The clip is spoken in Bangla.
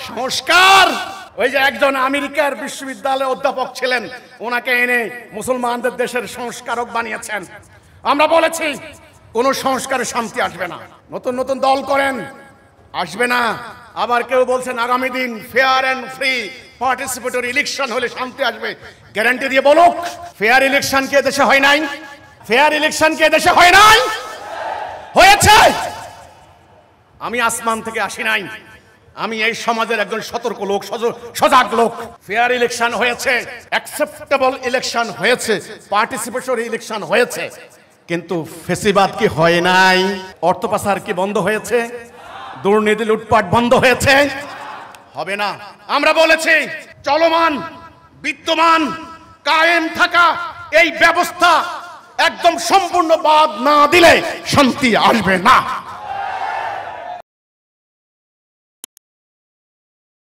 সংস্কার ওই যে একজন আমেরিকার বিশ্ববিদ্যালয়ে অধ্যাপক ছিলেন, ওনাকে এনে মুসলমানদের দেশের সংস্কারক বানিয়েছেন। আমরা বলেছি কোন সংস্কারে শান্তি আসবে না। নতুন নতুন দল করেন, আসবে না। আবার কেউ বলছেন আগামী দিন fair and free participatory election হলে শান্তি আসবে। গ্যারান্টি দিয়ে বলুক, ফেয়ার ইলেকশন কে দেশে হয় নাই? ফেয়ার ইলেকশন কে দেশে হয় নাই? হয়েছে। আমি আসমান থেকে আসি নাই, আমি এই সমাজের একজন সতর্ক লোক, সজাগ লোক। ফেয়ার ইলেকশন হয়েছে, অ্যাকসেপ্টেবল ইলেকশন হয়েছে, পার্টিসিপেটরি ইলেকশন হয়েছে, কিন্তু ফেসিবাদ কি হয় নাই? অর্থ পাচার কি বন্ধ হয়েছে? দুর্নীতি লুটপাট বন্ধ হয়েছে? হবে না। আমরা বলেছি চলমান বিদ্যমান কায়েম থাকা এই ব্যবস্থা একদম সম্পূর্ণ বাদ না দিলে শান্তি আসবে না।